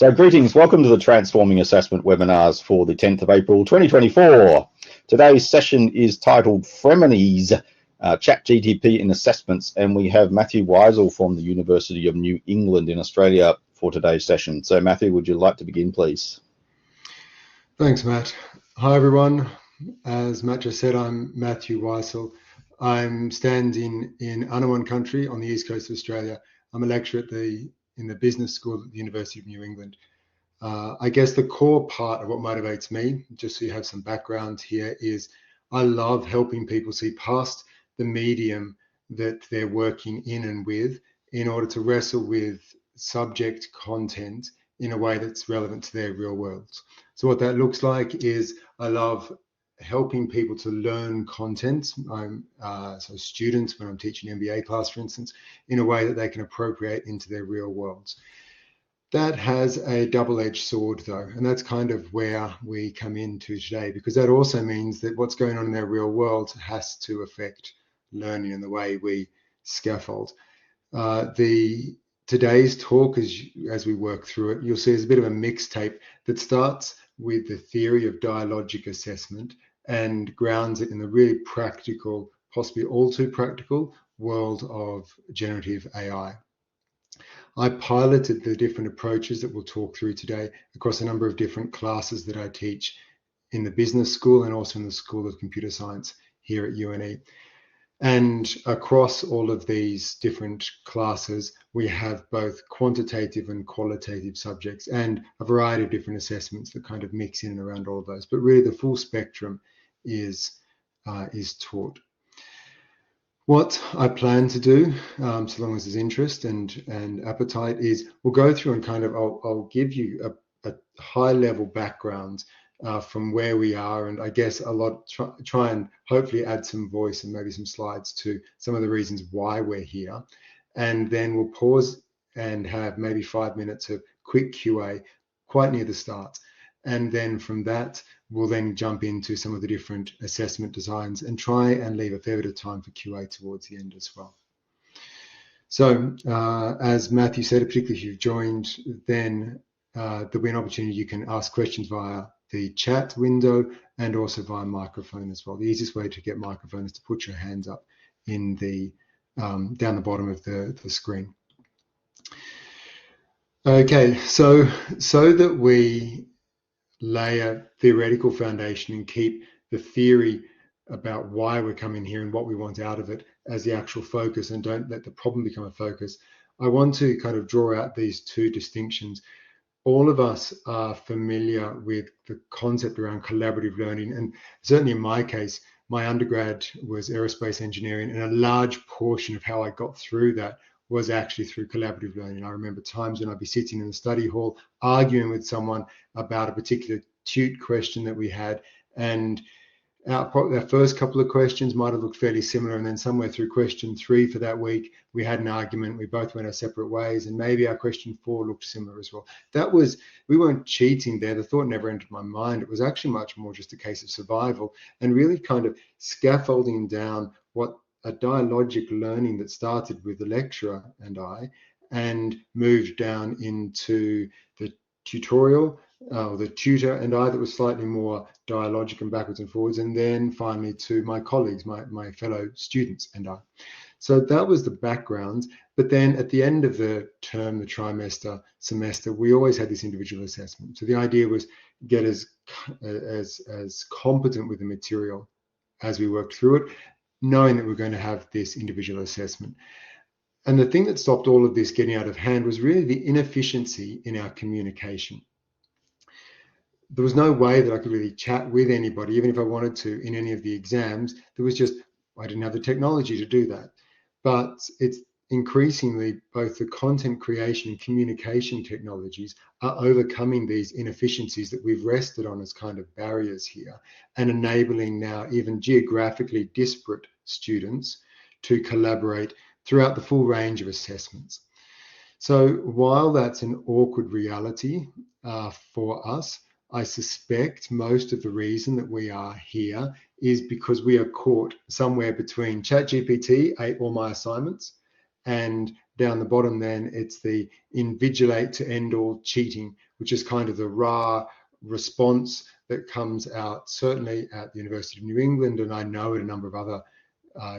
So greetings, welcome to the Transforming Assessment webinars for the 10th of April 2024. Today's session is titled Frenemies, ChatGPT in Assessments, and we have Matthew Wysel from the University of New England in Australia for today's session. So Matthew, would you like to begin, please? Thanks, Matt. Hi, everyone. As Matt just said, I'm Matthew Wysel. I'm standing in Anawan country on the east coast of Australia. I'm a lecturer in the business school at the University of New England. I guess the core part of what motivates me, just so you have some background here, is I love helping people see past the medium that they're working in and with in order to wrestle with subject content in a way that's relevant to their real worlds. So what that looks like is I love helping people to learn content. So students, when I'm teaching an MBA class, for instance, in a way that they can appropriate into their real worlds. That has a double-edged sword, though, and that's kind of where we come into today, because that also means that what's going on in their real world has to affect learning and the way we scaffold. Today's talk, as we work through it, you'll see is a bit of a mixtape that starts with the theory of dialogic assessment and grounds it in the really practical, possibly all too practical, world of generative AI. I piloted the different approaches that we'll talk through today across a number of different classes that I teach in the business school and also in the School of Computer Science here at UNE. And across all of these different classes, we have both quantitative and qualitative subjects and a variety of different assessments that kind of mix in and around all of those. But really the full spectrum is taught. What I plan to do, so long as there's interest and appetite, is we'll go through and kind of I'll give you a high-level background from where we are, and I guess try and hopefully add some voice and maybe some slides to some of the reasons why we're here. And then we'll pause and have maybe 5 minutes of quick QA quite near the start. And then from that, we'll then jump into some of the different assessment designs and try and leave a fair bit of time for QA towards the end as well. So as Matthew said, particularly if you've joined, then there'll be an opportunity you can ask questions via the chat window and also via microphone as well. The easiest way to get microphone is to put your hands up in the down the bottom of the screen. Okay, so that we lay a theoretical foundation and keep the theory about why we're coming here and what we want out of it as the actual focus, and don't let the problem become a focus, I want to kind of draw out these two distinctions. All of us are familiar with the concept around collaborative learning, and certainly in my case, my undergrad was aerospace engineering, and a large portion of how I got through that was actually through collaborative learning. I remember times when I'd be sitting in the study hall arguing with someone about a particular tute question that we had, and our first couple of questions might have looked fairly similar, and then somewhere through question 3 for that week, we had an argument. We both went our separate ways, and maybe our question 4 looked similar as well. We weren't cheating there. The thought never entered my mind. It was actually much more just a case of survival and really kind of scaffolding down what a dialogic learning that started with the lecturer and I, and moved down into the tutorial, the tutor and I, that was slightly more dialogic and backwards and forwards, and then finally to my colleagues, my fellow students and I. So that was the background. But then at the end of the term, the trimester, semester, we always had this individual assessment. So the idea was get as competent with the material as we worked through it, knowing that we're going to have this individual assessment. And the thing that stopped all of this getting out of hand was really the inefficiency in our communication. There was no way that I could really chat with anybody, even if I wanted to, in any of the exams. There was just, I didn't have the technology to do that. But it's increasingly both the content creation and communication technologies are overcoming these inefficiencies that we've rested on as kind of barriers here, and enabling now even geographically disparate students to collaborate throughout the full range of assessments. So while that's an awkward reality for us, I suspect most of the reason that we are here is because we are caught somewhere between ChatGPT ate all my assignments, and down the bottom then it's the invigilate to end all cheating, which is kind of the raw response that comes out certainly at the University of New England, and I know at a number of other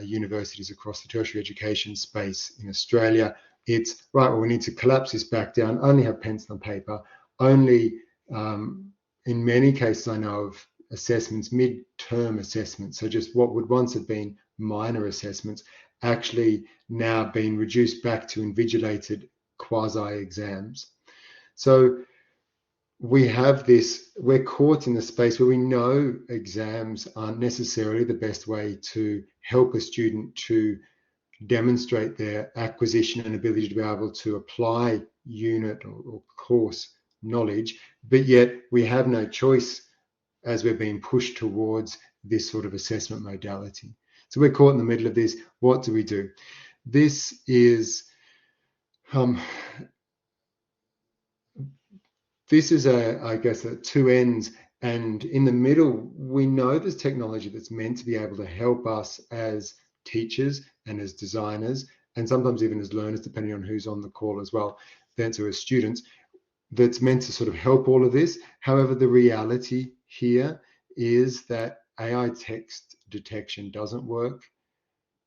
universities across the tertiary education space in Australia. It's right, well, we need to collapse this back down, only have pencil and paper, only in many cases I know of assessments, mid-term assessments, so just what would once have been minor assessments actually now being reduced back to invigilated quasi-exams. So we have this, we're caught in the space where we know exams aren't necessarily the best way to help a student to demonstrate their acquisition and ability to be able to apply unit or course knowledge, but yet we have no choice as we're being pushed towards this sort of assessment modality. So we're caught in the middle of this. What do we do? This is I guess, at two ends, and in the middle, we know there's technology that's meant to be able to help us as teachers and as designers, and sometimes even as learners, depending on who's on the call as well, then to as students, that's meant to sort of help all of this. However, the reality here is that AI text detection doesn't work.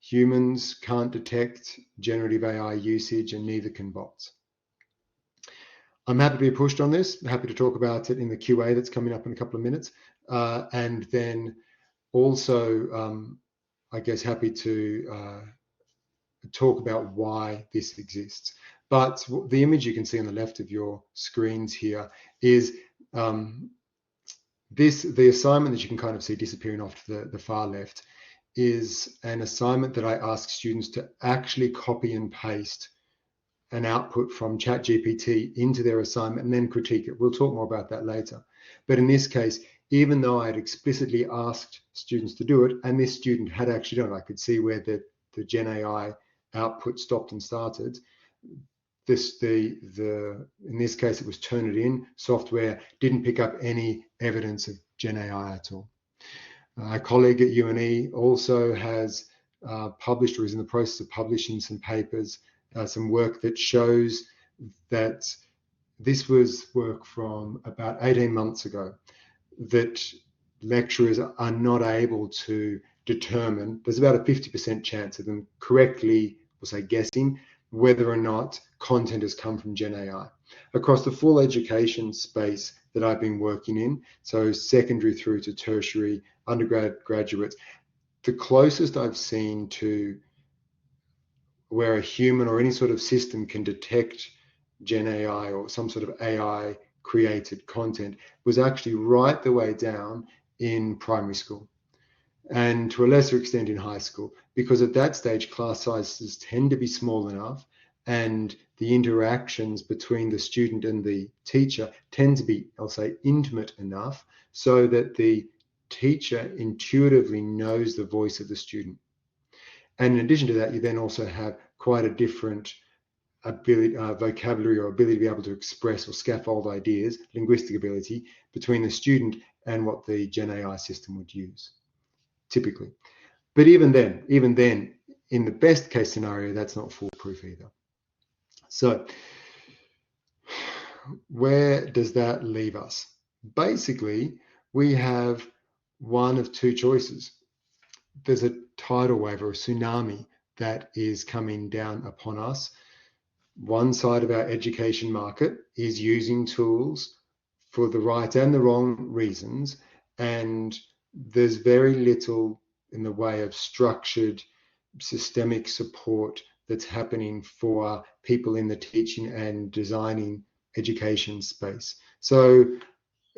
Humans can't detect generative AI usage, and neither can bots. I'm happy to be pushed on this. I'm happy to talk about it in the QA that's coming up in a couple of minutes. And then also, I guess, happy to talk about why this exists. But the image you can see on the left of your screens here is the assignment that you can kind of see disappearing off to the far left is an assignment that I ask students to actually copy and paste an output from ChatGPT into their assignment and then critique it. We'll talk more about that later. But in this case, even though I had explicitly asked students to do it, and this student had actually done it, I could see where the Gen AI output stopped and started. In this case, it was Turnitin software, didn't pick up any evidence of Gen AI at all. A colleague at UNE also has published, or is in the process of publishing, some papers, some work that shows that this was work from about 18 months ago, that lecturers are not able to determine, there's about a 50% chance of them correctly, we'll say guessing, whether or not content has come from Gen AI. Across the full education space that I've been working in, so secondary through to tertiary, undergrad, graduates, the closest I've seen to where a human or any sort of system can detect Gen AI or some sort of AI created content was actually right the way down in primary school, and to a lesser extent in high school, because at that stage class sizes tend to be small enough and the interactions between the student and the teacher tend to be, I'll say, intimate enough so that the teacher intuitively knows the voice of the student. And in addition to that, you then also have quite a different ability, vocabulary or ability to be able to express or scaffold ideas, linguistic ability, between the student and what the Gen AI system would use, typically. But even then, in the best case scenario, that's not foolproof either. So where does that leave us? Basically, we have one of two choices. There's a tidal wave or a tsunami that is coming down upon us. One side of our education market is using tools for the right and the wrong reasons, and there's very little in the way of structured systemic support that's happening for people in the teaching and designing education space. So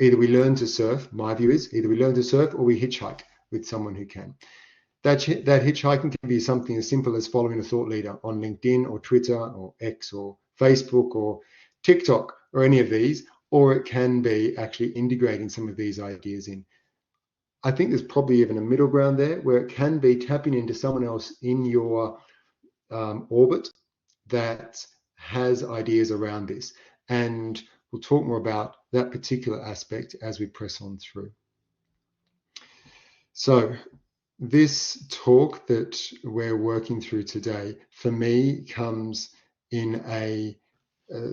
either we learn to surf, my view is, either we learn to surf or we hitchhike with someone who can. That hitchhiking can be something as simple as following a thought leader on LinkedIn or Twitter or X or Facebook or TikTok or any of these, or it can be actually integrating some of these ideas in. I think there's probably even a middle ground there where it can be tapping into someone else in your orbit that has ideas around this. And we'll talk more about that particular aspect as we press on through. So this talk that we're working through today, for me, comes in a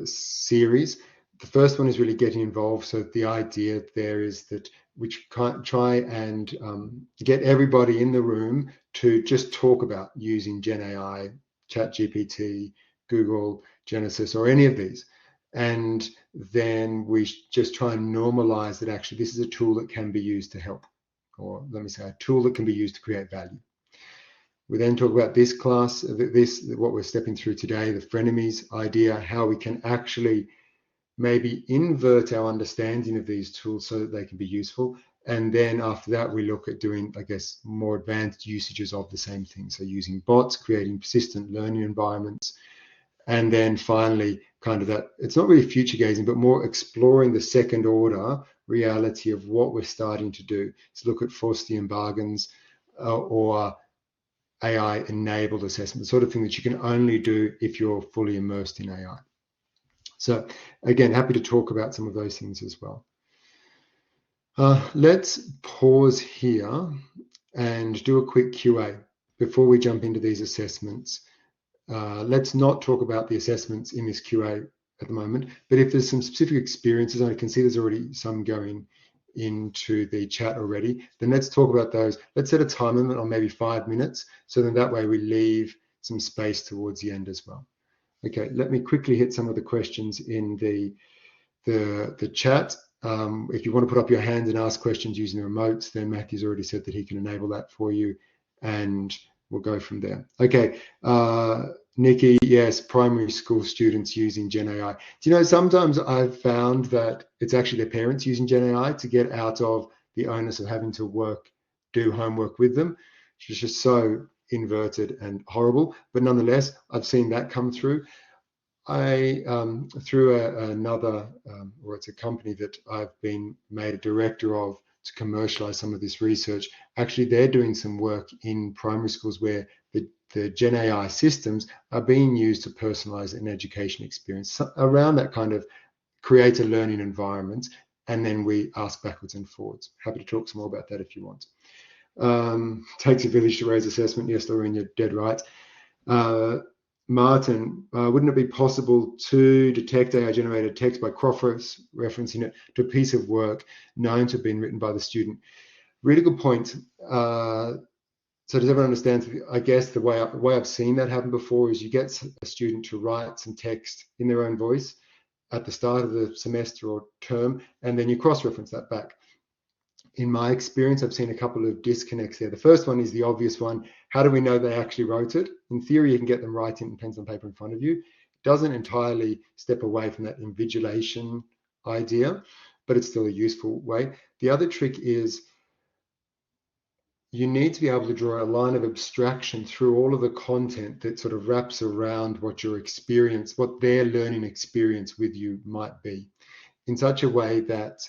series The first one is really getting involved. So the idea there is that we try and get everybody in the room to just talk about using Gen AI, ChatGPT, Google, Genesis, or any of these. And then we just try and normalize that actually this is a tool that can be used to help, or let me say a tool that can be used to create value. We then talk about this class, what we're stepping through today, the Frenemies idea, how we can actually maybe invert our understanding of these tools so that they can be useful. And then after that, we look at doing, I guess, more advanced usages of the same thing. So using bots, creating persistent learning environments. And then finally, kind of that, it's not really future gazing, but more exploring the second order reality of what we're starting to do. So look at Faustian bargains or AI enabled assessment, the sort of thing that you can only do if you're fully immersed in AI. So again, happy to talk about some of those things as well. Let's pause here and do a quick QA before we jump into these assessments. Let's not talk about the assessments in this QA at the moment, but if there's some specific experiences, I can see there's already some going into the chat already, then let's talk about those. Let's set a time limit on maybe 5 minutes, so then that way we leave some space towards the end as well. Okay, let me quickly hit some of the questions in the chat. If you want to put up your hand and ask questions using the remotes, then Matthew's already said that he can enable that for you, and we'll go from there. Okay, Nikki, yes, primary school students using Gen AI. Do you know, sometimes I've found that it's actually their parents using Gen AI to get out of the onus of having to do homework with them, which is just so inverted and horrible. But nonetheless, I've seen that come through. Through another, or it's a company that I've been made a director of to commercialize some of this research. Actually, they're doing some work in primary schools where the Gen AI systems are being used to personalize an education experience around that kind of create a learning environment, and then we ask backwards and forwards. Happy to talk some more about that if you want. Takes a village to raise assessment. Yes, Lorraine, you're dead right. Martin, wouldn't it be possible to detect AI-generated text by cross-referencing it to a piece of work known to have been written by the student? Really good point. So does everyone understand? I guess the way I've seen that happen before is you get a student to write some text in their own voice at the start of the semester or term, and then you cross-reference that back. In my experience, I've seen a couple of disconnects there. The first one is the obvious one. How do we know they actually wrote it? In theory, you can get them writing in pencil and paper in front of you. It doesn't entirely step away from that invigilation idea, but it's still a useful way. The other trick is you need to be able to draw a line of abstraction through all of the content that sort of wraps around what your experience, what their learning experience with you might be, in such a way that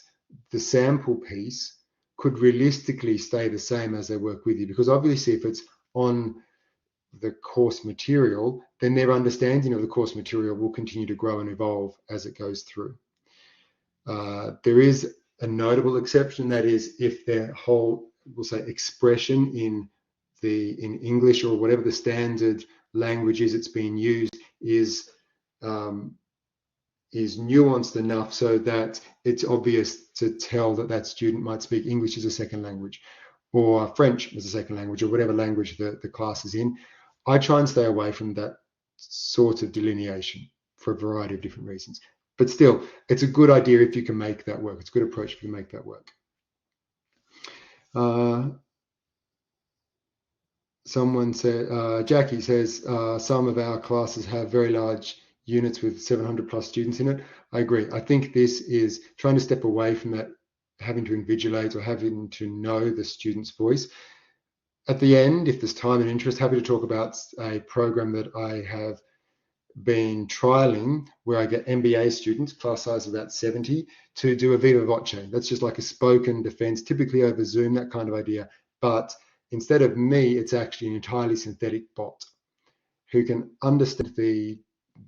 the sample piece could realistically stay the same as they work with you. Because obviously if it's on the course material, then their understanding of the course material will continue to grow and evolve as it goes through. There is a notable exception, that is if their whole, we'll say, expression in English or whatever the standard language is it's being used is nuanced enough so that it's obvious to tell that that student might speak English as a second language or French as a second language or whatever language the class is in. I try and stay away from that sort of delineation for a variety of different reasons. But still, it's a good idea if you can make that work. It's a good approach if you can make that work. Someone said, Jackie says, some of our classes have very large units with 700 plus students in it. I agree. I think this is trying to step away from that, having to invigilate or having to know the student's voice. At the end, if there's time and interest, happy to talk about a program that I have been trialing where I get MBA students, class size of about 70, to do a viva voce. That's just like a spoken defense, typically over Zoom, that kind of idea. But instead of me, it's actually an entirely synthetic bot who can understand the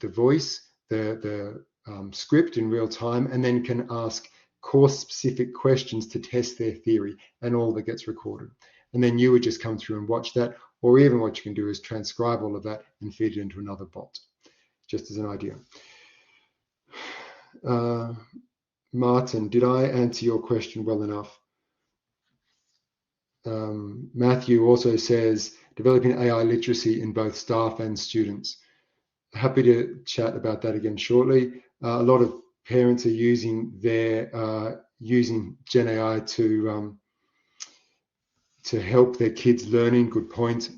voice, the script in real time, and then can ask course-specific questions to test their theory, and all that gets recorded. And then you would just come through and watch that, or even what you can do is transcribe all of that and feed it into another bot, just as an idea. Martin, did I answer your question well enough? Matthew also says, developing AI literacy in both staff and students. Happy to chat about that again shortly. A lot of parents are using using Gen AI to help their kids learning. Good point.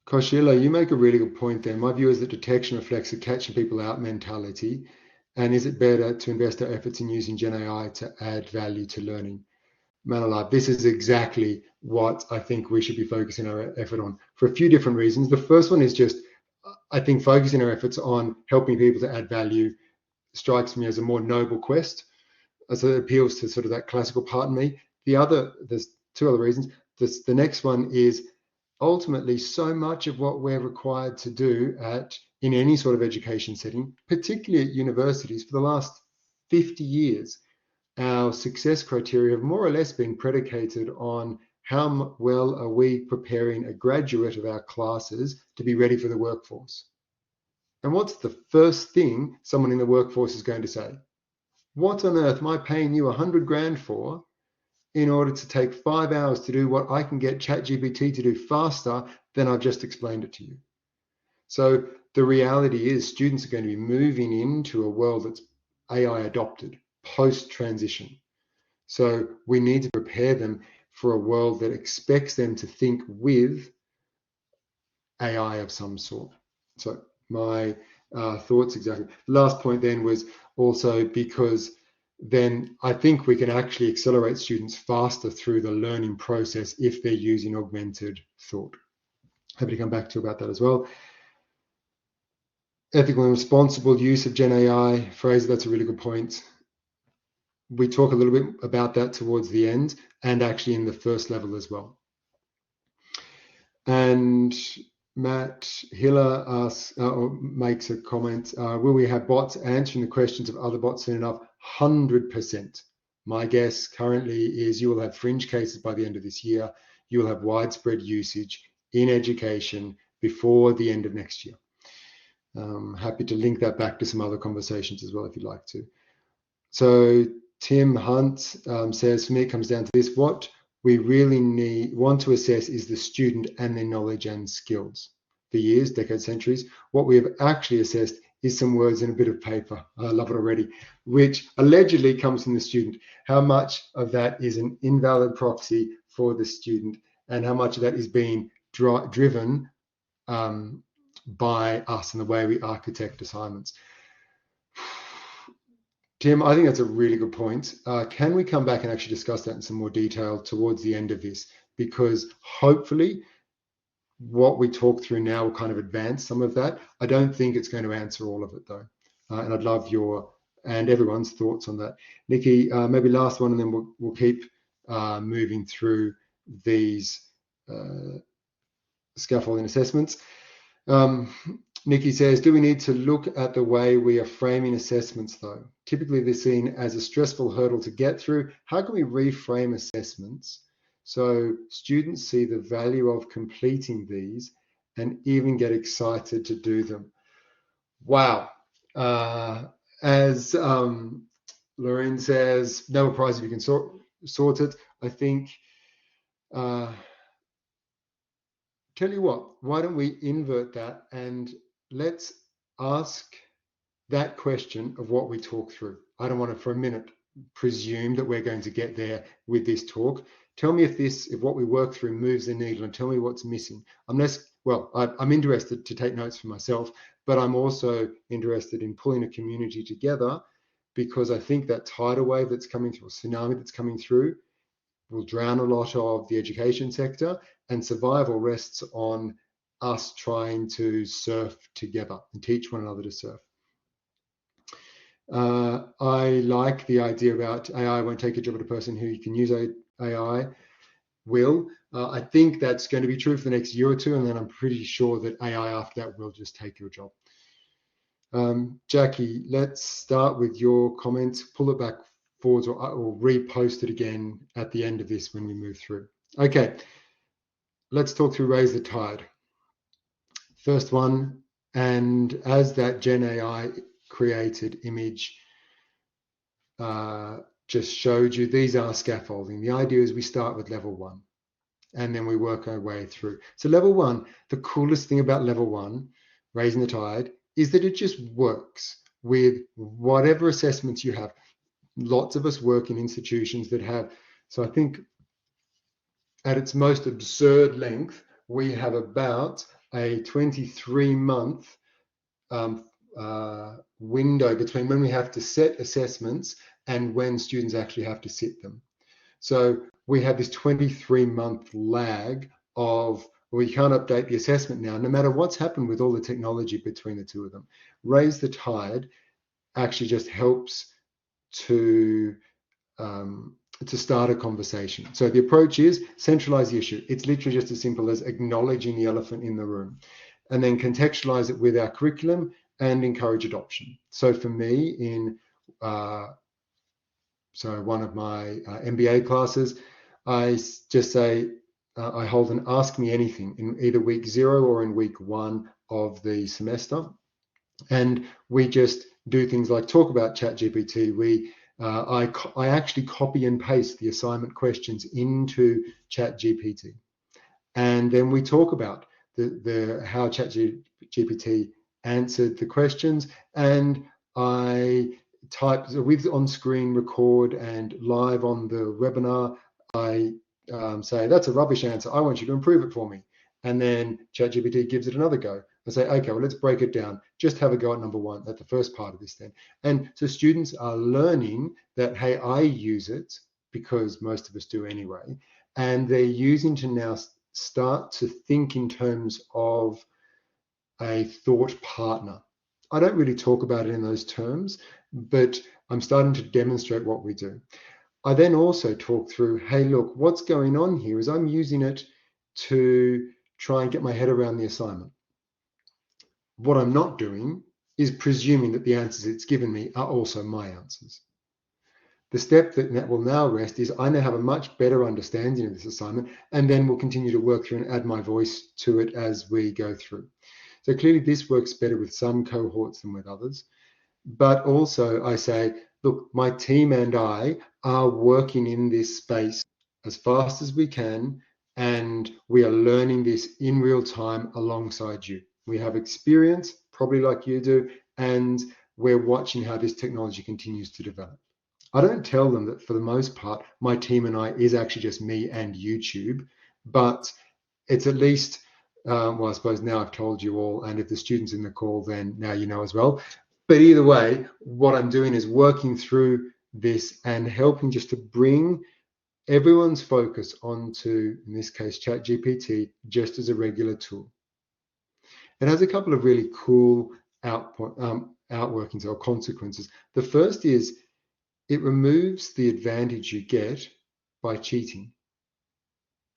Koshila, you make a really good point there. My view is that detection reflects a catching people out mentality. And is it better to invest our efforts in using Gen AI to add value to learning? Manala, this is exactly what I think we should be focusing our effort on for a few different reasons. The first one is just, I think focusing our efforts on helping people to add value strikes me as a more noble quest, as it appeals to sort of that classical part in me. There's two other reasons. The next one is ultimately so much of what we're required to do in any sort of education setting, particularly at universities for the last 50 years, our success criteria have more or less been predicated on how well are we preparing a graduate of our classes to be ready for the workforce. And what's the first thing someone in the workforce is going to say? What on earth am I paying you 100 grand for in order to take 5 hours to do what I can get ChatGPT to do faster than I've just explained it to you? So the reality is students are going to be moving into a world that's AI adopted post-transition. So we need to prepare them for a world that expects them to think with AI of some sort. So my thoughts exactly. The last point then was also because then I think we can actually accelerate students faster through the learning process if they're using augmented thought. Happy to come back to you about that as well. Ethical and responsible use of Gen AI. Fraser, that's a really good point. We talk a little bit about that towards the end and actually in the first level as well. And Matt Hiller makes a comment, will we have bots answering the questions of other bots soon enough? 100%. My guess currently is you will have fringe cases by the end of this year. You will have widespread usage in education before the end of next year. Happy to link that back to some other conversations as well if you'd like to. So Tim Hunt says, for me, it comes down to this. What we really want to assess is the student and their knowledge and skills. For years, decades, centuries, what we have actually assessed is some words in a bit of paper. I love it already, which allegedly comes from the student. How much of that is an invalid proxy for the student and how much of that is being driven by us and the way we architect assignments? Tim, I think that's a really good point. Can we come back and actually discuss that in some more detail towards the end of this? Because hopefully what we talk through now will kind of advance some of that. I don't think it's going to answer all of it though. And I'd love your and everyone's thoughts on that. Nikki, maybe last one and then we'll keep moving through these scaffolding assessments. Nikki says, do we need to look at the way we are framing assessments though? Typically they're seen as a stressful hurdle to get through. How can we reframe assessments so students see the value of completing these and even get excited to do them? Wow. As Lorraine says, Nobel Prize if you can sort it. I think, tell you what, why don't we invert that and let's ask that question of what we talk through. I don't want to for a minute presume that we're going to get there with this talk. Tell me if what we work through moves the needle and tell me what's missing. I'm interested to take notes for myself, but I'm also interested in pulling a community together because I think that tidal wave that's coming through, or tsunami that's coming through, will drown a lot of the education sector, and survival rests on us trying to surf together and teach one another to surf. I like the idea about AI won't take a job at a person who can use AI will. I think that's going to be true for the next year or two, and then I'm pretty sure that AI after that will just take your job. Jackie, let's start with your comments. Pull it back forwards or repost it again at the end of this when we move through. Okay. let's talk through Raise the Tide. First one, and as that Gen AI created image just showed you, these are scaffolding. The idea is we start with level 1 and then we work our way through. So level 1, the coolest thing about level 1, Raising the Tide, is that it just works with whatever assessments you have. Lots of us work in institutions that have, so I think at its most absurd length, we have about a 23-month window between when we have to set assessments and when students actually have to sit them. So we have this 23-month lag of, we can't update the assessment now, no matter what's happened with all the technology between the two of them. Raise the Tide actually just helps to start a conversation. So the approach is centralize the issue. It's literally just as simple as acknowledging the elephant in the room, and then contextualize it with our curriculum and encourage adoption. So for me, in one of my MBA classes, I just say, I hold an Ask Me Anything in either week 0 or in week 1 of the semester. And we just do things like talk about ChatGPT. I actually copy and paste the assignment questions into ChatGPT. And then we talk about how ChatGPT answered the questions, and I type with on-screen record and live on the webinar. I say, that's a rubbish answer. I want you to improve it for me. And then ChatGPT gives it another go. I say, okay, well, let's break it down. Just have a go at number 1, at the first part of this then. And so students are learning that, hey, I use it, because most of us do anyway. And they're using to now start to think in terms of a thought partner. I don't really talk about it in those terms, but I'm starting to demonstrate what we do. I then also talk through, hey, look, what's going on here is I'm using it to try and get my head around the assignment. What I'm not doing is presuming that the answers it's given me are also my answers. The step that will now rest is I now have a much better understanding of this assignment, and then we'll continue to work through and add my voice to it as we go through. So clearly this works better with some cohorts than with others. But also I say, look, my team and I are working in this space as fast as we can, and we are learning this in real time alongside you. We have experience, probably like you do, and we're watching how this technology continues to develop. I don't tell them that for the most part, my team and I is actually just me and YouTube, but it's at least, well, I suppose now I've told you all, and if the students in the call, then now you know as well. But either way, what I'm doing is working through this and helping just to bring everyone's focus onto, in this case, ChatGPT, just as a regular tool. It has a couple of really cool outworkings or consequences. The first is it removes the advantage you get by cheating.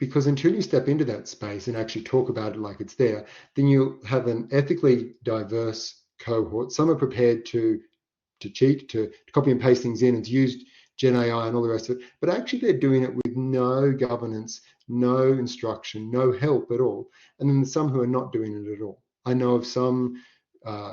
Because until you step into that space and actually talk about it like it's there, then you have an ethically diverse cohort. Some are prepared to cheat, to copy and paste things in and to use Gen AI and all the rest of it, but actually they're doing it with no governance, no instruction, no help at all. And then there's some who are not doing it at all. I know of some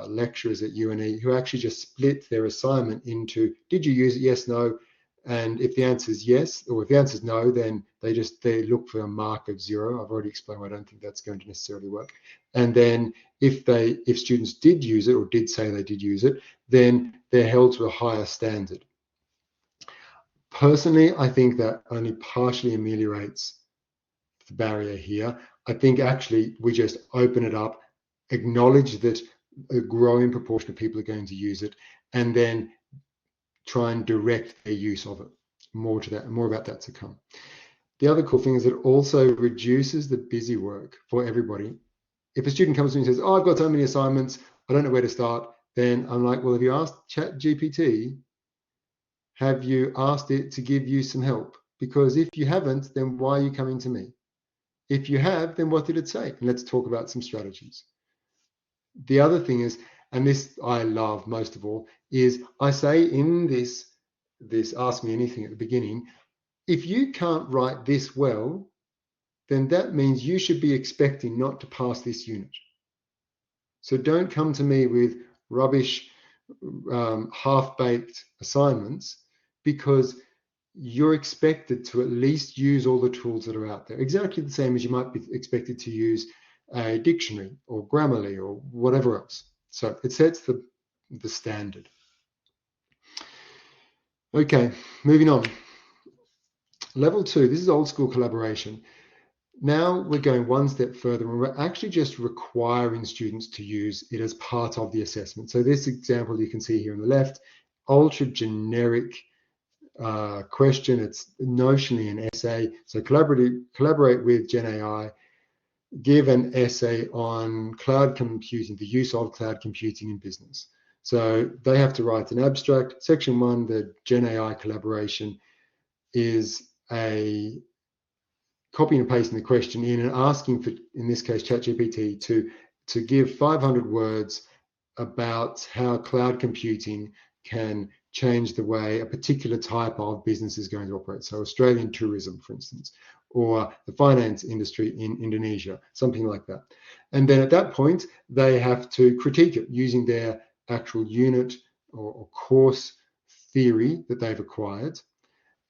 lecturers at UNE who actually just split their assignment into, did you use it? Yes, no. And if the answer is yes, or if the answer is no, then they look for a mark of 0. I've already explained why I don't think that's going to necessarily work. And then if students did use it or did say they did use it, then they're held to a higher standard. Personally, I think that only partially ameliorates the barrier here. I think actually we just open it up, acknowledge that a growing proportion of people are going to use it, and then try and direct their use of it. More about that to come. The other cool thing is it also reduces the busy work for everybody. If a student comes to me and says, oh, I've got so many assignments, I don't know where to start, then I'm like, well, have you asked ChatGPT? Have you asked it to give you some help? Because if you haven't, then why are you coming to me? If you have, then what did it say? And let's talk about some strategies. The other thing is, and this I love most of all, is I say in this Ask Me Anything at the beginning, if you can't write this well, then that means you should be expecting not to pass this unit. So don't come to me with rubbish, half-baked assignments, because you're expected to at least use all the tools that are out there. Exactly the same as you might be expected to use a dictionary or Grammarly or whatever else. So it sets the standard. Okay, moving on. Level 2, this is old school collaboration. Now we're going one step further, and we're actually just requiring students to use it as part of the assessment. So this example you can see here on the left, ultra generic question. It's notionally an essay. So collaborate with Gen AI, give an essay on cloud computing, the use of cloud computing in business. So they have to write an abstract. Section 1, the Gen AI collaboration, is a copying and pasting the question in and asking for, in this case, ChatGPT to give 500 words about how cloud computing can change the way a particular type of business is going to operate. So Australian tourism, for instance, or the finance industry in Indonesia, something like that. And then at that point, they have to critique it using their actual unit or course theory that they've acquired.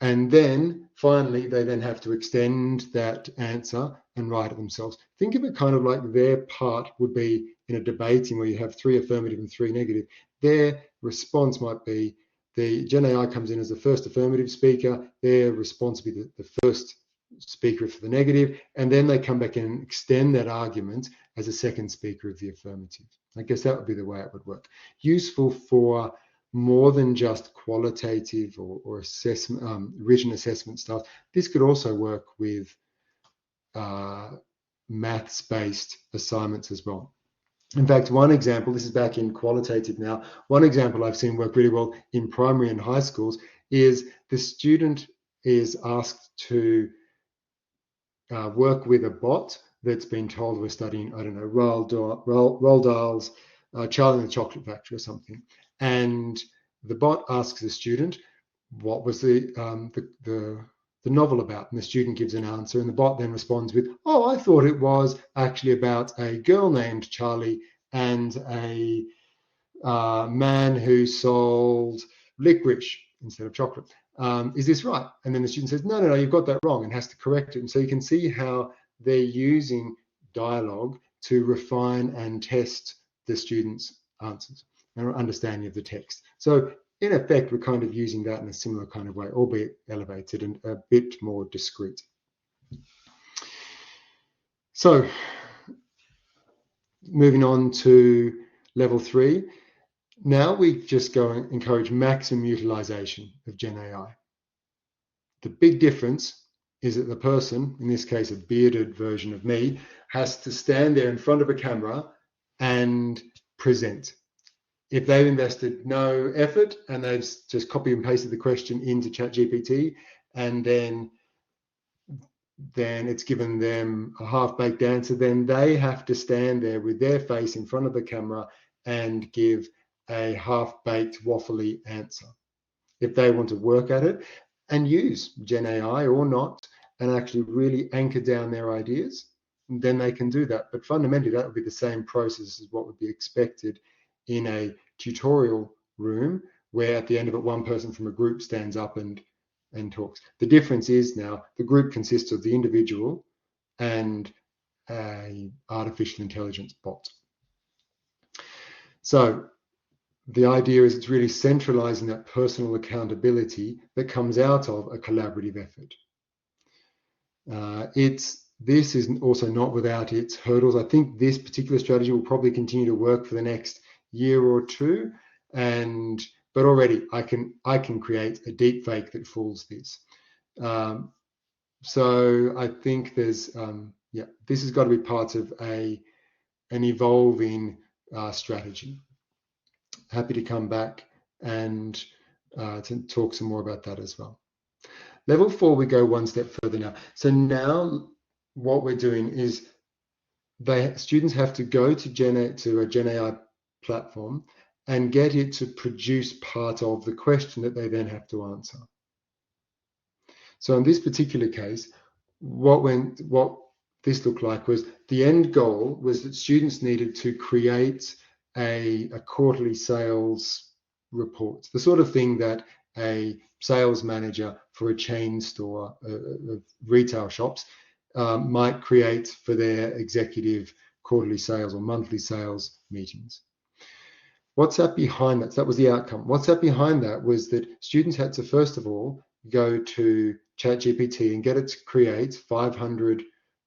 And then finally, they then have to extend that answer and write it themselves. Think of it kind of like their part would be in a debating where you have 3 affirmative and 3 negative. Their response might be, the Gen AI comes in as the first affirmative speaker, their response would be the first speaker for the negative, and then they come back in and extend that argument as a second speaker of the affirmative. I guess that would be the way it would work. Useful for more than just qualitative or assessment, written assessment stuff. This could also work with maths-based assignments as well. In fact, one example, this is back in qualitative now, one example I've seen work really well in primary and high schools is the student is asked to work with a bot that's been told we're studying, I don't know, Roald Dahl's Charlie and the Chocolate Factory or something. And the bot asks the student, what was the novel about? And the student gives an answer, and the bot then responds with, oh, I thought it was actually about a girl named Charlie and a man who sold licorice instead of chocolate. Is this right? And then the student says, no, you've got that wrong, and has to correct it. And so you can see how they're using dialogue to refine and test the student's answers and understanding of the text. So in effect, we're kind of using that in a similar kind of way, albeit elevated and a bit more discrete. So moving on to level 3. Now we just go and encourage maximum utilization of Gen AI. The big difference is that the person, in this case a bearded version of me, has to stand there in front of a camera and present. If they've invested no effort and they've just copy and pasted the question into ChatGPT, and then it's given them a half-baked answer, then they have to stand there with their face in front of the camera and give a half-baked, waffly answer. If they want to work at it and use Gen AI or not, and actually really anchor down their ideas, then they can do that. But fundamentally, that would be the same process as what would be expected in a tutorial room, where at the end of it, one person from a group stands up and talks. The difference is now the group consists of the individual and an artificial intelligence bot. So the idea is it's really centralizing that personal accountability that comes out of a collaborative effort. This is also not without its hurdles. I think this particular strategy will probably continue to work for the next year or two, but already I can create a deep fake that fools this. So I think there's this has got to be part of an evolving strategy. Happy to come back and to talk some more about that as well. Level 4, we go one step further now. So now what we're doing is students have to go to a Gen AI platform and get it to produce part of the question that they then have to answer. So in this particular case, what this looked like was the end goal was that students needed to create a quarterly sales report, the sort of thing that a sales manager for a chain store of retail shops might create for their executive quarterly sales or monthly sales meetings. What's that behind that? So that was the outcome. What's that behind that was that students had to, first of all, go to ChatGPT and get it to create 500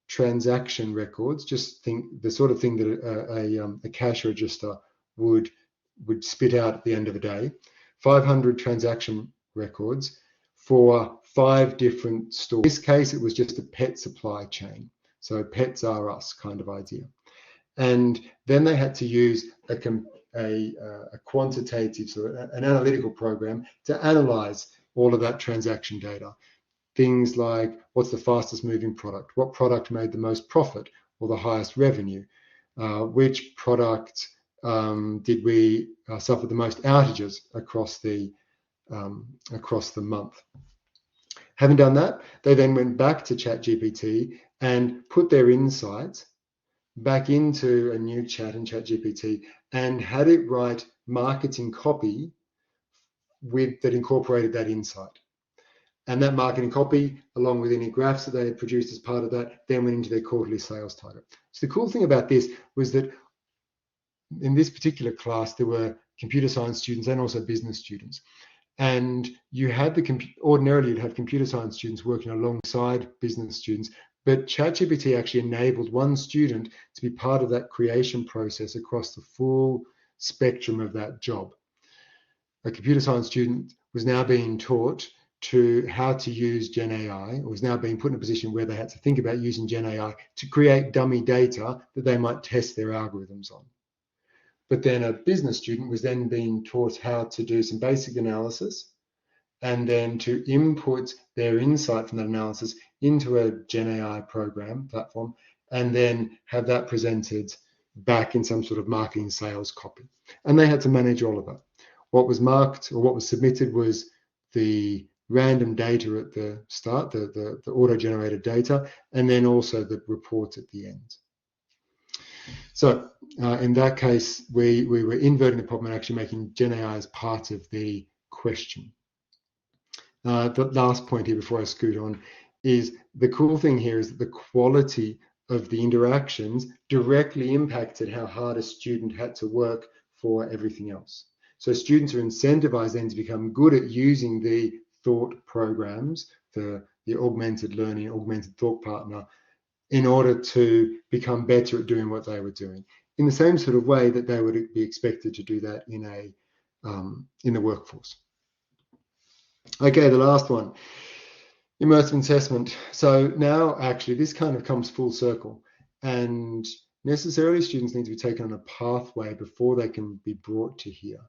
transaction records. Just think the sort of thing that a cash register would spit out at the end of a day. 500 transaction records for 5 different stores. In this case, it was just a pet supply chain. So pets are us kind of idea. And then they had to use a quantitative, so an analytical program to analyze all of that transaction data. Things like what's the fastest moving product, what product made the most profit or the highest revenue, which product did we suffer the most outages across the month. Having done that, they then went back to ChatGPT and put their insights back into a new chat in ChatGPT and had it write marketing copy that incorporated that insight. And that marketing copy, along with any graphs that they had produced as part of that, then went into their quarterly sales target. So the cool thing about this was that in this particular class, there were computer science students and also business students. And you had ordinarily you'd have computer science students working alongside business students, but ChatGPT actually enabled one student to be part of that creation process across the full spectrum of that job. A computer science student was now being taught to how to use Gen AI, or was now being put in a position where they had to think about using Gen AI to create dummy data that they might test their algorithms on. But then a business student was then being taught how to do some basic analysis and then to input their insight from that analysis into a Gen AI program platform and then have that presented back in some sort of marketing sales copy. And they had to manage all of that. What was marked or what was submitted was the random data at the start, the auto-generated data, and then also the report at the end. So in that case, we were inverting the problem and actually making Gen AI as part of the question. The last point here before I scoot on is the cool thing here is that the quality of the interactions directly impacted how hard a student had to work for everything else. So students are incentivized then to become good at using the thought programs, the augmented learning, augmented thought partner, in order to become better at doing what they were doing, in the same sort of way that they would be expected to do that in the workforce. Okay, the last one, immersive assessment. So now actually this kind of comes full circle, and necessarily students need to be taken on a pathway before they can be brought to here.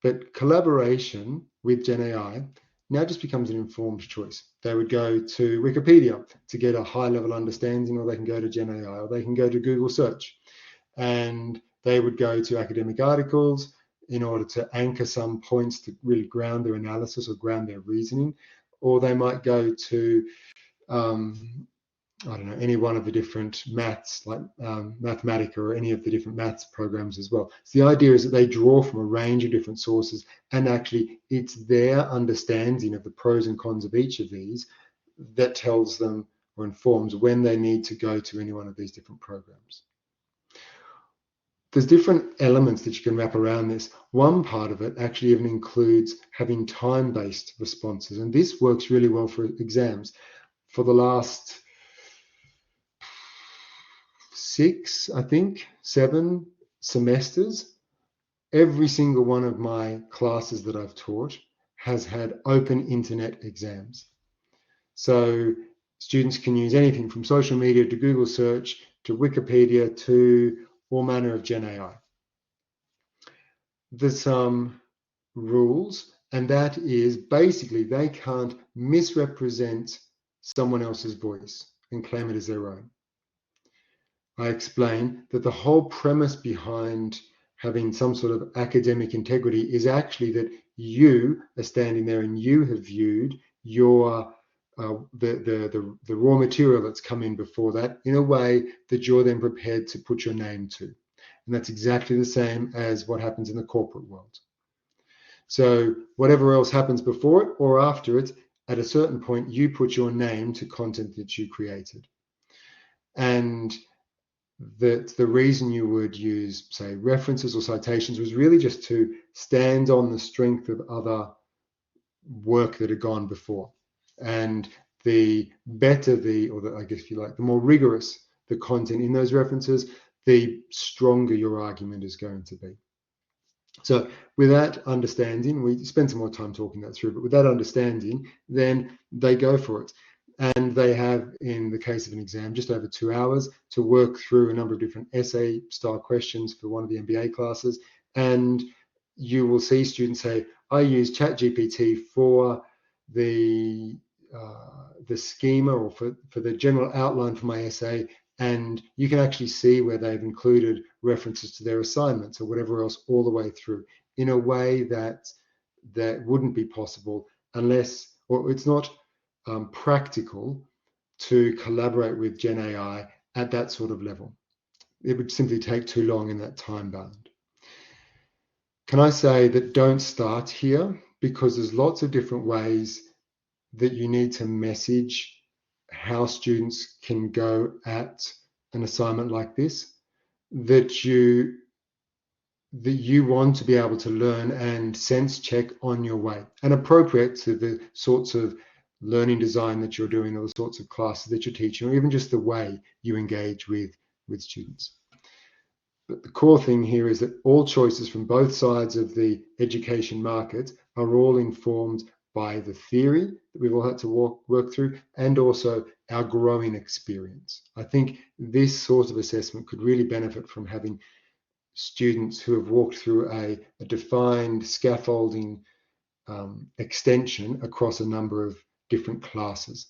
But collaboration with Gen AI now just becomes an informed choice. They would go to Wikipedia to get a high-level understanding, or they can go to Gen AI, or they can go to Google search. And they would go to academic articles in order to anchor some points to really ground their analysis or ground their reasoning. Or they might go to, I don't know, any one of the different maths, like Mathematica or any of the different maths programs as well. So the idea is that they draw from a range of different sources, and actually it's their understanding of the pros and cons of each of these that tells them or informs when they need to go to any one of these different programs. There's different elements that you can wrap around this. One part of it actually even includes having time-based responses, and this works really well for exams. For the last 7 semesters, every single one of my classes that I've taught has had open internet exams. So students can use anything from social media to Google search to Wikipedia to all manner of Gen AI. There's some rules, and that is basically they can't misrepresent someone else's voice and claim it as their own. I explain that the whole premise behind having some sort of academic integrity is actually that you are standing there and you have viewed your the raw material that's come in before that in a way that you're then prepared to put your name to. And that's exactly the same as what happens in the corporate world. So whatever else happens before it or after it, at a certain point, you put your name to content that you created. And the reason you would use, say, references or citations was really just to stand on the strength of other work that had gone before. And the better I guess if you like, the more rigorous the content in those references, the stronger your argument is going to be. So with that understanding, we spend some more time talking that through, but with that understanding, then they go for it. And they have, in the case of an exam, just over 2 hours to work through a number of different essay style questions for one of the MBA classes. And you will see students say, I use ChatGPT for the schema or for the general outline for my essay. And you can actually see where they've included references to their assignments or whatever else all the way through in a way that wouldn't be possible unless, or it's not practical to collaborate with Gen AI at that sort of level. It would simply take too long in that time bound. Can I say that don't start here, because there's lots of different ways that you need to message how students can go at an assignment like this, that you want to be able to learn and sense check on your way and appropriate to the sorts of learning design that you're doing, or the sorts of classes that you're teaching, or even just the way you engage with students. But the core thing here is that all choices from both sides of the education market are all informed by the theory that we've all had to work through, and also our growing experience. I think this sort of assessment could really benefit from having students who have walked through a defined scaffolding extension across a number of different classes.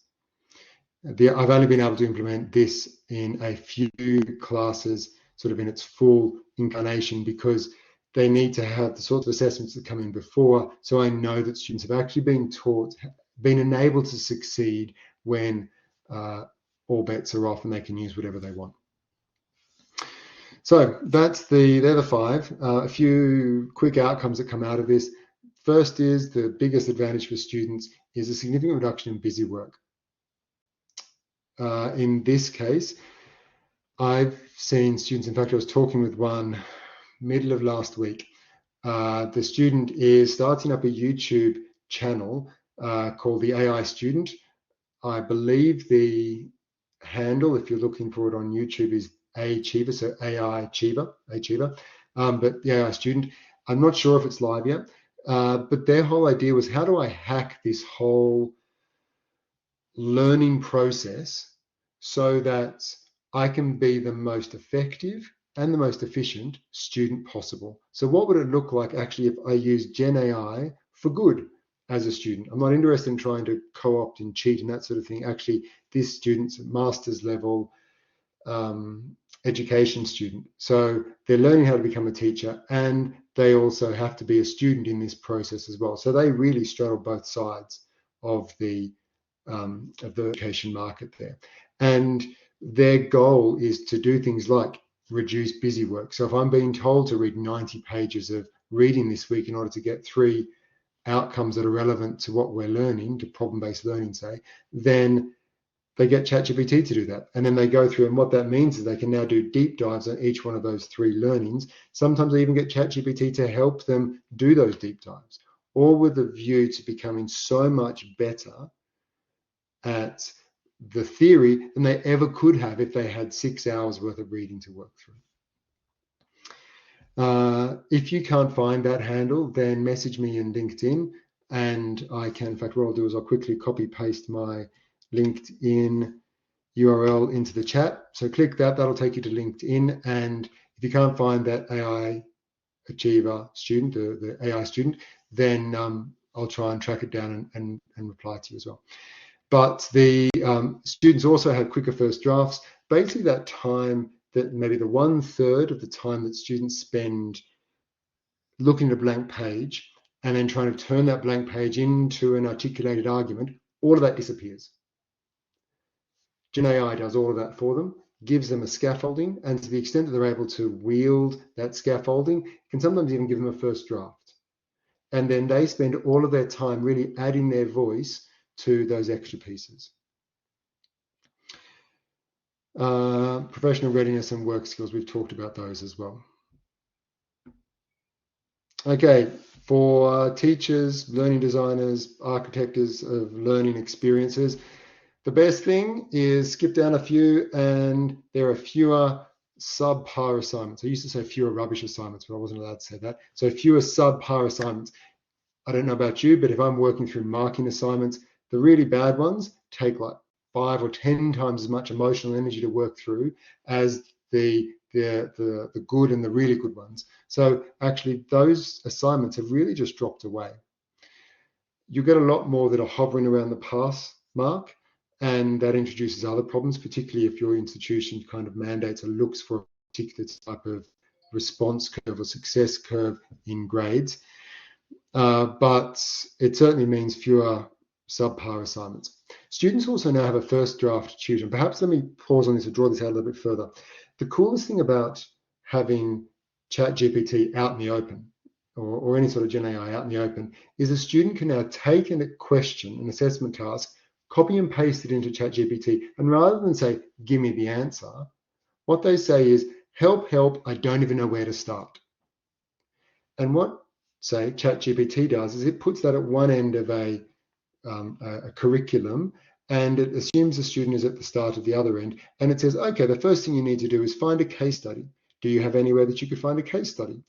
I've only been able to implement this in a few classes, sort of in its full incarnation, because they need to have the sorts of assessments that come in before, so I know that students have actually been enabled to succeed when all bets are off and they can use whatever they want. So they're the 5. A few quick outcomes that come out of this. First is the biggest advantage for students is a significant reduction in busy work. In this case, I've seen students, in fact, I was talking with one middle of last week. The student is starting up a YouTube channel called the AI Student. I believe the handle, if you're looking for it on YouTube, is Achiever, so AI Achiever. But the AI Student, I'm not sure if it's live yet, but their whole idea was, how do I hack this whole learning process so that I can be the most effective and the most efficient student possible? So what would it look like actually if I use Gen AI for good as a student? I'm not interested in trying to co-opt and cheat and that sort of thing. Actually, this student's a master's level education student. So they're learning how to become a teacher, and they also have to be a student in this process as well. So they really straddle both sides of the education market there. And their goal is to do things like reduce busy work. So if I'm being told to read 90 pages of reading this week in order to get 3 outcomes that are relevant to what we're learning, to problem-based learning, say, then they get ChatGPT to do that. And then they go through, and what that means is they can now do deep dives on each one of those 3 learnings. Sometimes they even get ChatGPT to help them do those deep dives, all with a view to becoming so much better at the theory than they ever could have if they had 6 hours worth of reading to work through. If you can't find that handle, then message me in LinkedIn, and I can, in fact, what I'll do is I'll quickly copy paste my LinkedIn URL into the chat. So click that, that'll take you to LinkedIn. And if you can't find that AI Achiever student, the AI student, then I'll try and track it down and reply to you as well. But the students also have quicker first drafts. Basically that time, that maybe the 1/3 of the time that students spend looking at a blank page and then trying to turn that blank page into an articulated argument, all of that disappears. Gen AI does all of that for them, gives them a scaffolding, and to the extent that they're able to wield that scaffolding, can sometimes even give them a first draft. And then they spend all of their time really adding their voice to those extra pieces. Professional readiness and work skills, we've talked about those as well. Okay, for teachers, learning designers, architects of learning experiences, the best thing is skip down a few, and there are fewer subpar assignments. I used to say fewer rubbish assignments, but I wasn't allowed to say that. So fewer subpar assignments. I don't know about you, but if I'm working through marking assignments, the really bad ones take like 5 or 10 times as much emotional energy to work through as the good and the really good ones. So actually those assignments have really just dropped away. You get a lot more that are hovering around the pass mark, and that introduces other problems, particularly if your institution kind of mandates or looks for a particular type of response curve or success curve in grades. But it certainly means fewer subpar assignments. Students also now have a first draft tutor. Perhaps let me pause on this and draw this out a little bit further. The coolest thing about having ChatGPT out in the open, or any sort of Gen AI out in the open, is a student can now take a question, an assessment task, copy and paste it into ChatGPT, and rather than say, give me the answer, what they say is, help, help, I don't even know where to start. And what, say, ChatGPT does is it puts that at one end of a curriculum, and it assumes the student is at the start of the other end, and it says, okay, the first thing you need to do is find a case study. Do you have anywhere that you could find a case study?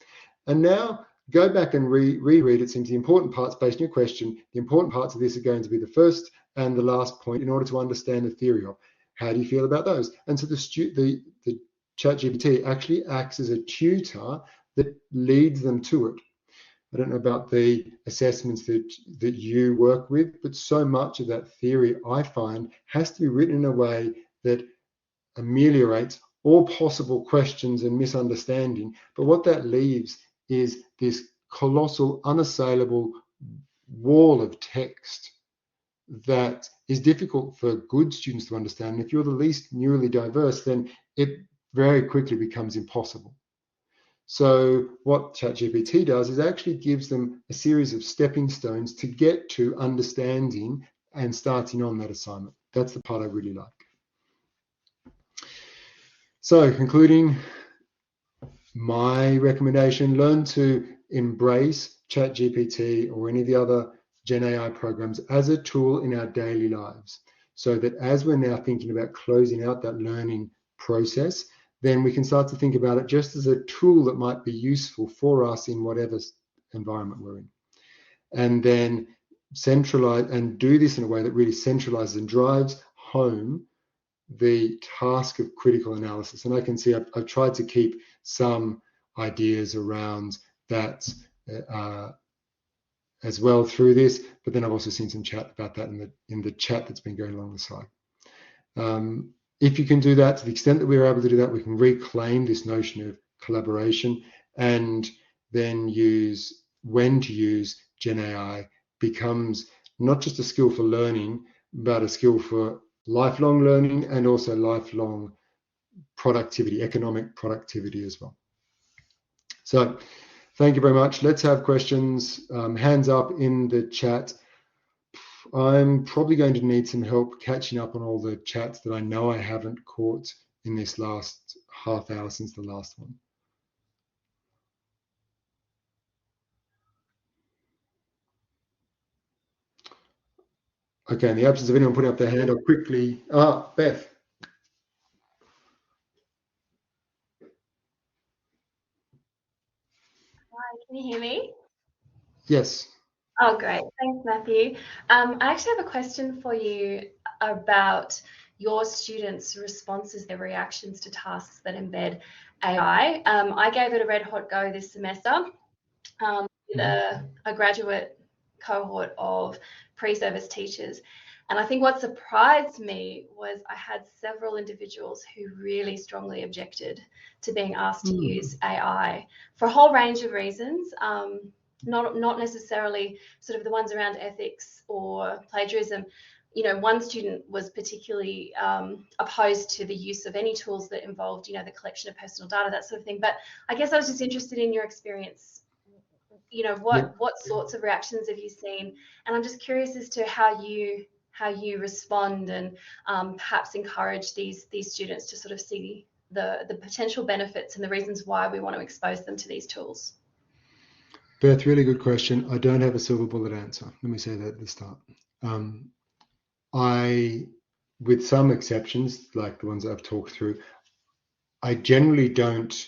And now go back and reread it. Seems the important parts based on your question. The important parts of this are going to be the first and the last point in order to understand the theory of. How do you feel about those? And so the ChatGPT actually acts as a tutor that leads them to it. I don't know about the assessments that you work with, but so much of that theory, I find, has to be written in a way that ameliorates all possible questions and misunderstanding. But what that leaves is this colossal, unassailable wall of text that is difficult for good students to understand. And if you're the least neurally diverse, then it very quickly becomes impossible. So what ChatGPT does is actually gives them a series of stepping stones to get to understanding and starting on that assignment. That's the part I really like. So concluding, my recommendation, learn to embrace ChatGPT or any of the other Gen AI programs as a tool in our daily lives, so that as we're now thinking about closing out that learning process, then we can start to think about it just as a tool that might be useful for us in whatever environment we're in. And then centralize and do this in a way that really centralizes and drives home the task of critical analysis. And I can see I've tried to keep some ideas around that as well through this, but then I've also seen some chat about that in the chat that's been going along the side. If you can do that, to the extent that we're able to do that, we can reclaim this notion of collaboration, and then use when to use Gen AI becomes not just a skill for learning, but a skill for lifelong learning and also lifelong productivity, economic productivity as well. So thank you very much. Let's have questions. Hands up in the chat. I'm probably going to need some help catching up on all the chats that I know I haven't caught in this last half hour since the last one. Okay, in the absence of anyone putting up their hand, I'll quickly, Beth. Hi, can you hear me? Yes. Oh, great. Thanks, Matthew. I actually have a question for you about your students' responses, their reactions to tasks that embed AI. I gave it a red hot go this semester with a graduate cohort of pre-service teachers. And I think what surprised me was I had several individuals who really strongly objected to being asked to use AI for a whole range of reasons. Not necessarily sort of the ones around ethics or plagiarism. one student was particularly opposed to the use of any tools that involved, the collection of personal data, that sort of thing. But I guess I was just interested in your experience. What sorts of reactions have you seen? And I'm just curious as to how you respond and perhaps encourage these students to sort of see the potential benefits and the reasons why we want to expose them to these tools. Beth, really good question. I don't have a silver bullet answer. Let me say that at the start. With some exceptions, like the ones I've talked through, I generally don't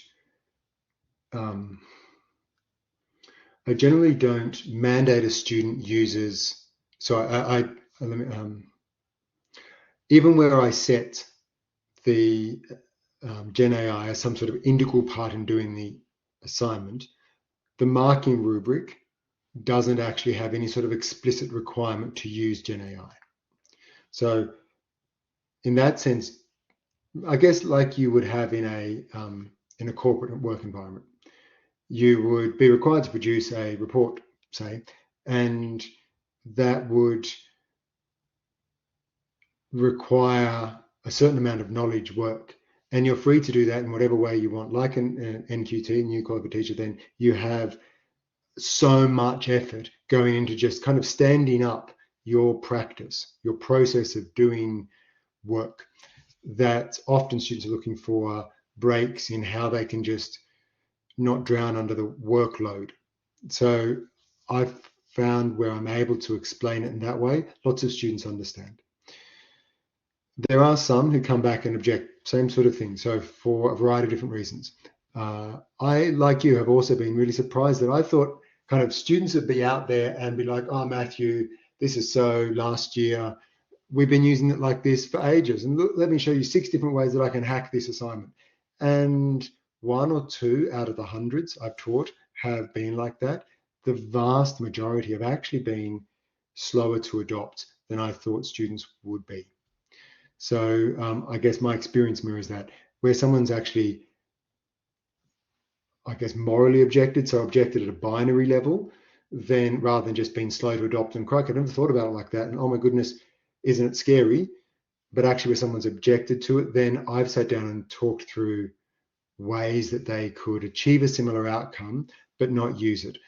mandate a student uses. So even where I set the Gen AI as some sort of integral part in doing the assignment, the marking rubric doesn't actually have any sort of explicit requirement to use Gen AI. So in that sense, I guess like you would have in a corporate work environment, you would be required to produce a report, say, and that would require a certain amount of knowledge work. And you're free to do that in whatever way you want. Like an NQT, New Qualified Teacher, then you have so much effort going into just kind of standing up your practice, your process of doing work, that often students are looking for breaks in how they can just not drown under the workload. So I've found where I'm able to explain it in that way, lots of students understand. There are some who come back and object, same sort of thing. So for a variety of different reasons. I, like you, have also been really surprised that I thought kind of students would be out there and be like, oh, Matthew, this is so last year. We've been using it like this for ages. And look, let me show you 6 different ways that I can hack this assignment. And 1 or 2 out of the hundreds I've taught have been like that. The vast majority have actually been slower to adopt than I thought students would be. So I guess my experience mirrors that, where someone's actually, I guess, morally objected, so objected at a binary level, then rather than just being slow to adopt and crikey, I never thought about it like that. And oh my goodness, isn't it scary? But actually, where someone's objected to it, then I've sat down and talked through ways that they could achieve a similar outcome, but not use it.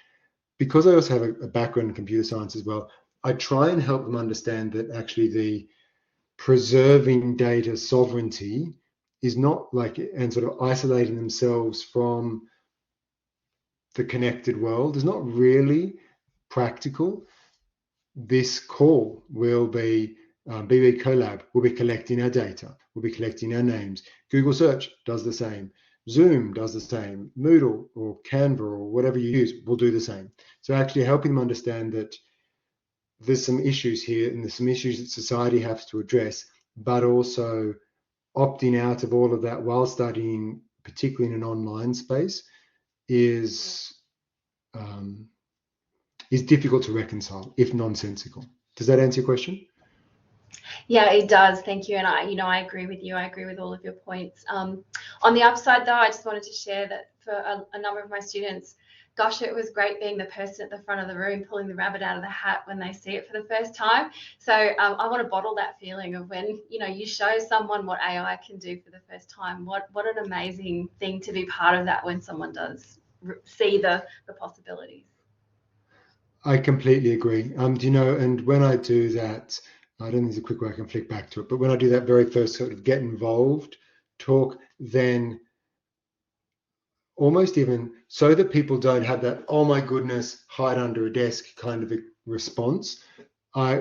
Because I also have a background in computer science as well, I try and help them understand that actually the preserving data sovereignty is not like, and sort of isolating themselves from the connected world is not really practical. This call will be BB Colab will be collecting our data, we'll be collecting our names. Google Search does the same. Zoom does the same. Moodle or Canva or whatever you use will do the same. So actually helping them understand that there's some issues here and there's some issues that society has to address, but also opting out of all of that while studying, particularly in an online space, is difficult to reconcile, if nonsensical. Does that answer your question? Yeah, it does. Thank you. And I agree with you. I agree with all of your points. On the upside, though, I just wanted to share that for a number of my students, gosh, it was great being the person at the front of the room pulling the rabbit out of the hat when they see it for the first time. So I want to bottle that feeling of when, you show someone what AI can do for the first time. What an amazing thing to be part of that when someone does see the possibilities. I completely agree. And when I do that, I don't think there's a quick way I can flick back to it, but when I do that very first sort of get involved talk, then almost even so that people don't have that, oh my goodness, hide under a desk kind of a response,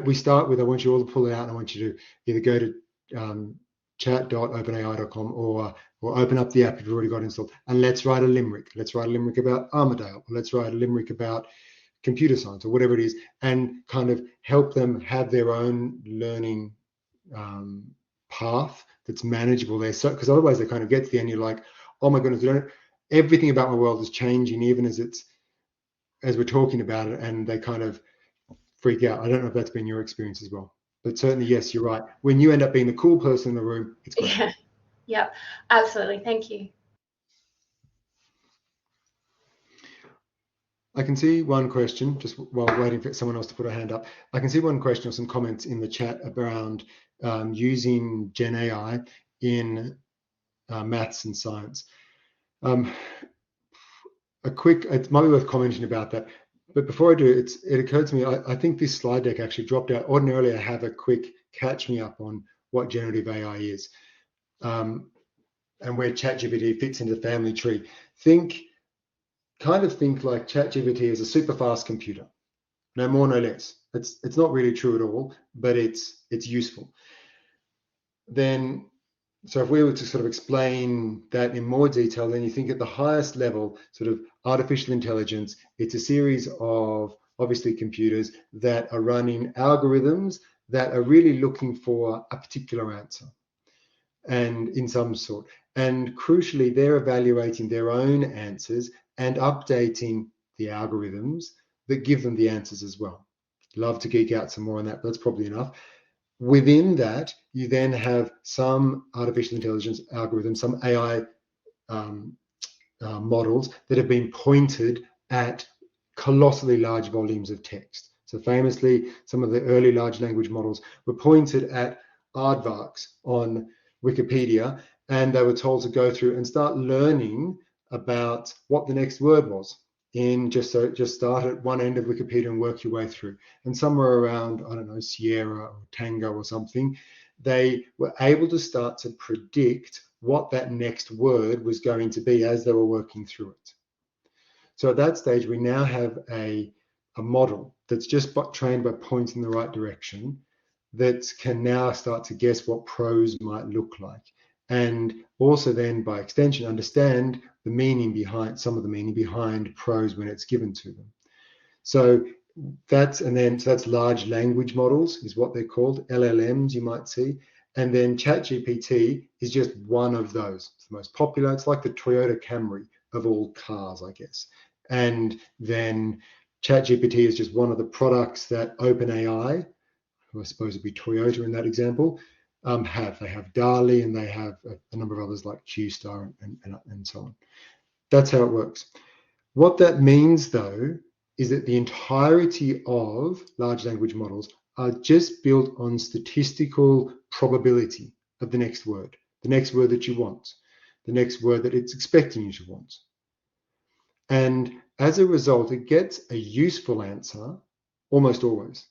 we start with, I want you all to pull it out and I want you to either go to chat.openai.com or open up the app you've already got installed and let's write a limerick. Let's write a limerick about Armadale, or let's write a limerick about computer science or whatever it is, and kind of help them have their own learning path that's manageable there. So, because otherwise they kind of get to the end, you're like, oh my goodness, everything about my world is changing, even as we're talking about it, and they kind of freak out. I don't know if that's been your experience as well, but certainly, yes, you're right. When you end up being the cool person in the room, it's great. Yeah, absolutely. Thank you. I can see one question, just while waiting for someone else to put a hand up. I can see one question or some comments in the chat around using Gen AI in maths and science. It might be worth commenting about that. But before I do, it occurred to me, I think this slide deck actually dropped out. Ordinarily, I have a quick catch me up on what generative AI is and where ChatGPT fits into the family tree. Kind of think like ChatGPT is a super fast computer, no more, no less. It's not really true at all, but it's useful. So if we were to sort of explain that in more detail, then you think at the highest level, sort of artificial intelligence, it's a series of obviously computers that are running algorithms that are really looking for a particular answer and in some sort. And crucially, they're evaluating their own answers and updating the algorithms that give them the answers as well. Love to geek out some more on that, but that's probably enough. Within that, you then have some artificial intelligence algorithms, some AI models that have been pointed at colossally large volumes of text. So famously, some of the early large language models were pointed at aardvarks on Wikipedia, and they were told to go through and start learning about what the next word was. Just start at one end of Wikipedia and work your way through. And somewhere around, I don't know, Sierra or Tango or something, they were able to start to predict what that next word was going to be as they were working through it. So at that stage, we now have a model that's just trained by pointing in the right direction that can now start to guess what prose might look like. And also then by extension, understand the meaning behind prose when it's given to them. So that's large language models is what they're called, LLMs you might see. And then ChatGPT is just one of those. It's the most popular. It's like the Toyota Camry of all cars, I guess. And then ChatGPT is just one of the products that OpenAI, who I suppose would be Toyota in that example, have. They have DALL-E and they have a number of others like QStar and so on. That's how it works. What that means, though, is that the entirety of large language models are just built on statistical probability of the next word that you want, the next word that it's expecting you to want. And as a result, it gets a useful answer almost always.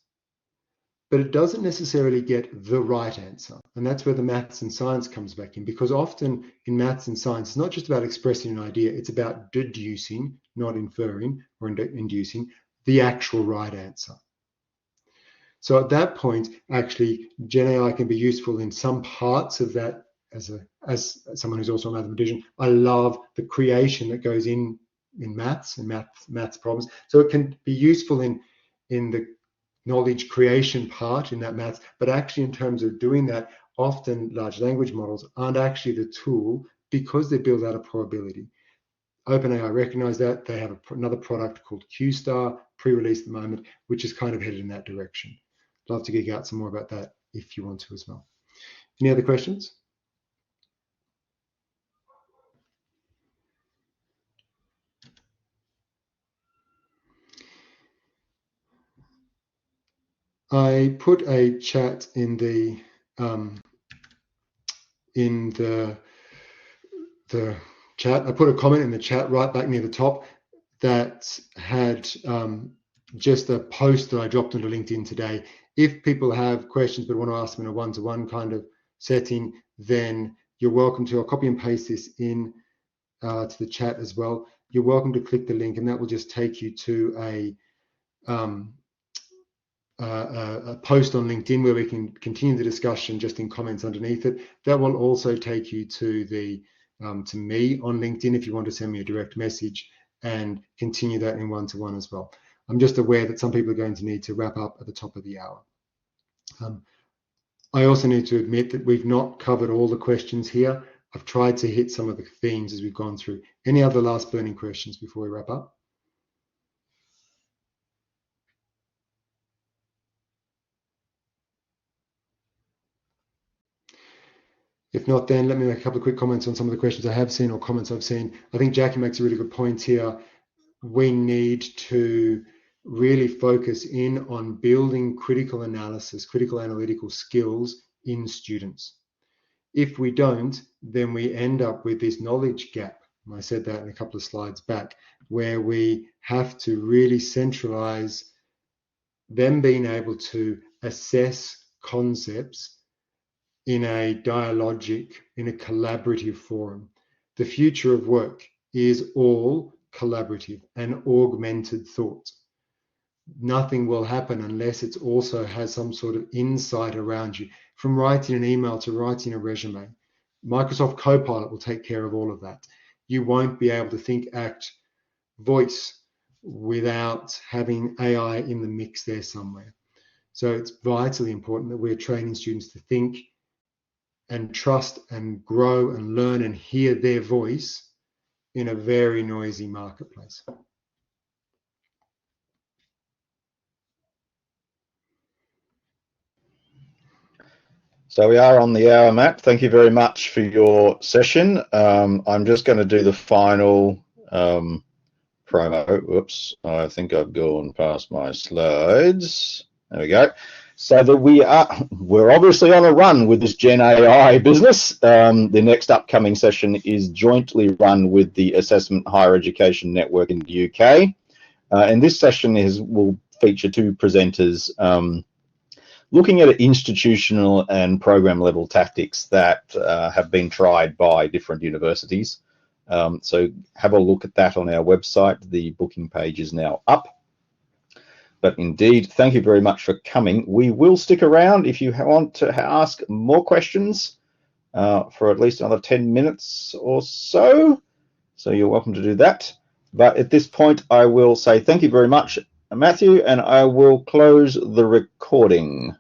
But it doesn't necessarily get the right answer. And that's where the maths and science comes back in, because often in maths and science, it's not just about expressing an idea, it's about deducing, not inferring or inducing, the actual right answer. So at that point, actually, Gen AI can be useful in some parts of that. As someone who's also a mathematician, I love the creation that goes in maths and maths problems. So it can be useful in the knowledge creation part in that maths, but actually in terms of doing that, often large language models aren't actually the tool because they build out a probability. OpenAI recognize that. They have another product called QStar, pre-released at the moment, which is kind of headed in that direction. Love to geek out some more about that if you want to as well. Any other questions? I put a chat in the chat. I put a comment in the chat right back near the top that had just a post that I dropped onto LinkedIn today. If people have questions but want to ask them in a one-to-one kind of setting, then you're welcome to. I'll copy and paste this in to the chat as well. You're welcome to click the link, and that will just take you to a post on LinkedIn where we can continue the discussion just in comments underneath it. That will also take you to to me on LinkedIn if you want to send me a direct message and continue that in one-to-one as well. I'm just aware that some people are going to need to wrap up at the top of the hour. I also need to admit that we've not covered all the questions here. I've tried to hit some of the themes as we've gone through. Any other last burning questions before we wrap up? If not, then let me make a couple of quick comments on some of the questions I have seen or comments I've seen. I think Jackie makes a really good point here. we need to really focus in on building critical analysis, critical analytical skills in students. If we don't, then we end up with this knowledge gap. I said that in a couple of slides back, where we have to really centralize them being able to assess concepts in a dialogic, in a collaborative forum. The future of work is all collaborative and augmented thought. Nothing will happen unless it also has some sort of insight around you. From writing an email to writing a resume, Microsoft Copilot will take care of all of that. You won't be able to think, act, voice without having AI in the mix there somewhere. So it's vitally important that we're training students to think and trust and grow and learn and hear their voice in a very noisy marketplace. So we are on the hour, Matt. Thank you very much for your session. I'm just going to do the final promo. Whoops, I think I've gone past my slides. There we go. So that we're obviously on a run with this Gen AI business. The next upcoming session is jointly run with the Assessment Higher Education Network in the UK. And this session will feature two presenters looking at institutional and program level tactics that have been tried by different universities. So have a look at that on our website. The booking page is now up. But indeed, thank you very much for coming. We will stick around if you want to ask more questions for at least another 10 minutes or so. So you're welcome to do that. But at this point, I will say thank you very much, Matthew, and I will close the recording.